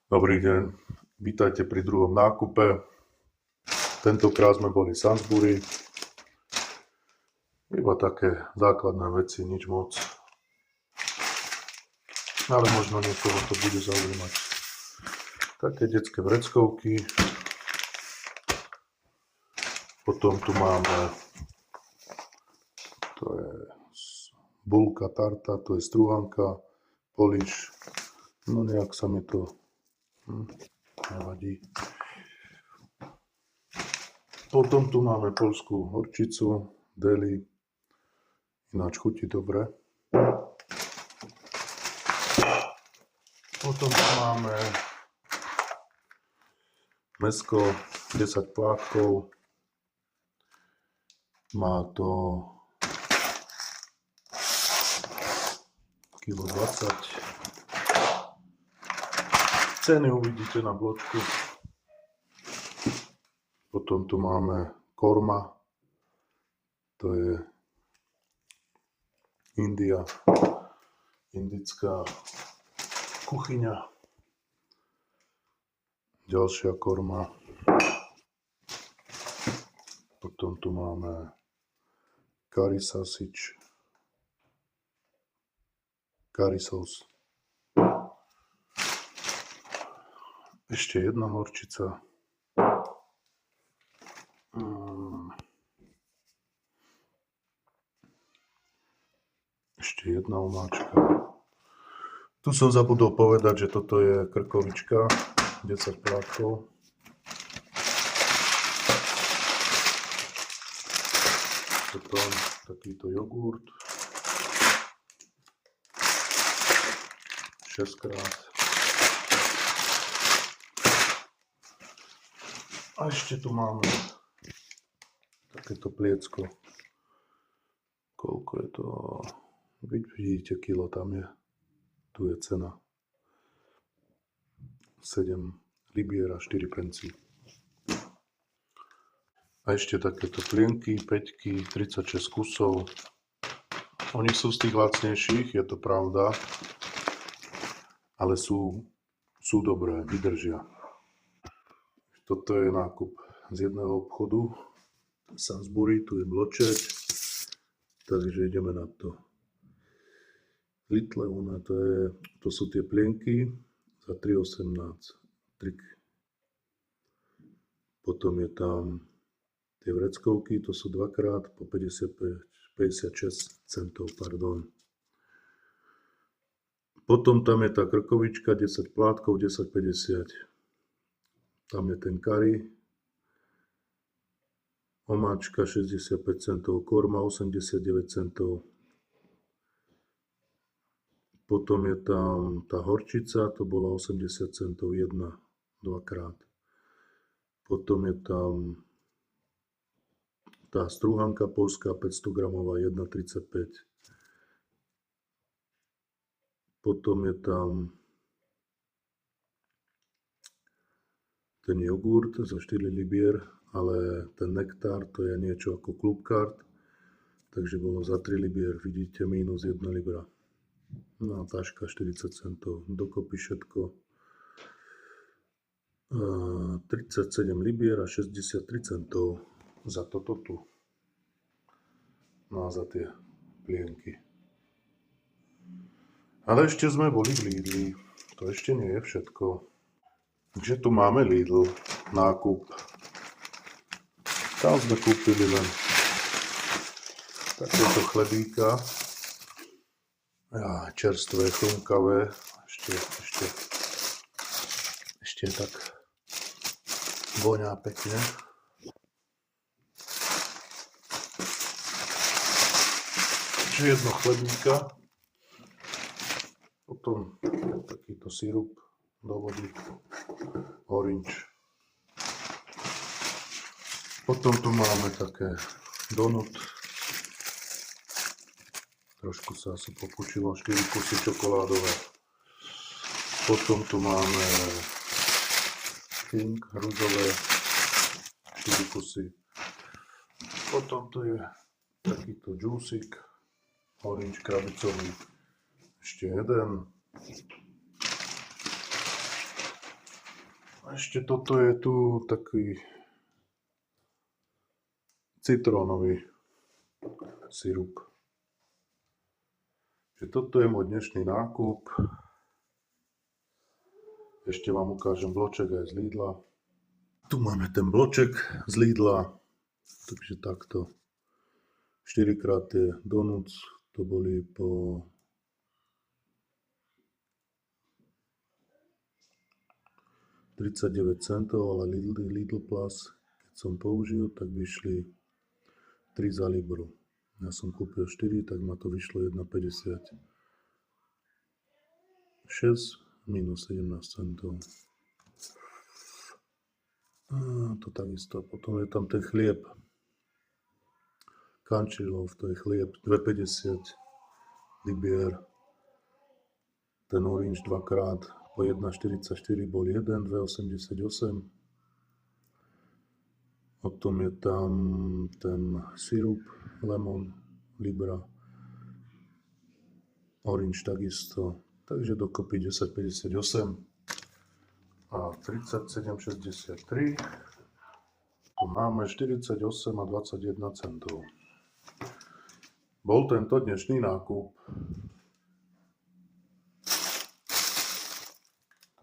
Dobrý deň, vítajte pri druhom nákupe. Tentokrát sme boli v Sainsbury. Iba také základné veci, nič moc. Ale možno niekoho to bude zaujímať. Také detské vreckovky. Potom tu máme, to je bulka tarta, to je strúhanka, poliš. No nejak sa mi to nevadí. Potom tu máme poľskú horčicu, deli, ináč chutí dobre. Potom tu máme mäsko, 10 plátkov, má to kilo 20. Ceny uvidíte na bločku. Potom tu máme korma, to je India, indická kuchyňa. Ďalšia korma. Potom tu máme curry sausage, curry sauce. Ešte jedna horčica. Ešte jedna omáčka. Tu som zabudol povedať, že toto je krkovička, 10 plátkov. Potom takýto jogurt. 6-krát. A ešte tu máme takéto pliecko. Koľko je to? Vidíte, kilo tam je. Tu je cena. 7 libier a 4 pencí. A ešte takéto plienky, 5, 36 kusov. Oni sú z tých lacnejších, je to pravda. Ale sú dobré, vydržia. Toto je nákup z jedného obchodu. Sainsbury, tu je bloček. Takže ideme na to. Lidl, to sú tie plienky za 3,18. Potom je tam tie vreckovky, to sú dvakrát po 56 centov, pardon. Potom tam je tá krkovička, 10 plátkov, 10,50. Tam je ten curry, omáčka 65 centov, korma 89 centov. Potom je tam tá horčica, to bola 80 centov jedna, dvakrát. Potom je tam tá strúhanka poľská 500 gramová 1,35. Potom je tam ten jogurt za 4 libier, ale ten nektár to je niečo ako klubkart, takže bolo za 3 libier, vidíte, minus 1 libra. No a taška 40 centov, dokopy všetko 37 libier a 63 centov za toto tu. No a za tie plienky. Ale ešte sme boli v Lidli, to ešte nie je všetko. Takže tu máme Lidl, nákup. Tam sme kúpili len takéto chlebíka. Čerstvé, chrumkavé. Ešte tak voňá pekne. Takže jedno chlebíka. Potom takýto sirup do vody, orange. Potom tu máme také donut. Trošku sa asi popučilo, 4 kusy čokoládové. Potom tu máme pink, hruzové, 4 kusy. Potom tu je takýto džúsik, orange krabicový, ešte jeden. Ešte toto je tu taký citrónový sirup. Že toto je môj dnešný nákup. Ešte vám ukážem bloček aj z Lidla. Tu máme ten bloček z Lidla. Takže takto. 4-krát tie donuts. To boli po 39 centov, ale Lidl Plus, keď som použil, tak vyšli 3 za libru. Ja som kúpil 4, tak ma to vyšlo 1,56 minus 17 centov. To takisto. Potom je tam ten chlieb. Kančilov, to je chlieb 2,50 libier. Ten orange dvakrát po 1,44 bol 1, 2,88. Potom je tam ten sirup, lemon, libra, orange takisto. Takže dokopy 10,58 a 37,63. Tu máme 48 a 21 centov. Bol tento dnešný nákup.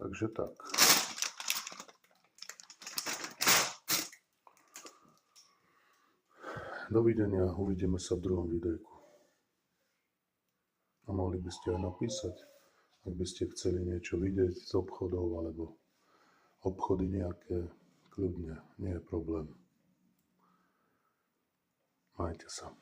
Takže tak. Dovidenia, uvidíme sa v druhom videjku. A mohli by ste aj napísať, ak by ste chceli niečo vidieť z obchodov alebo obchody nejaké, kľudne, nie je problém. Majte sa.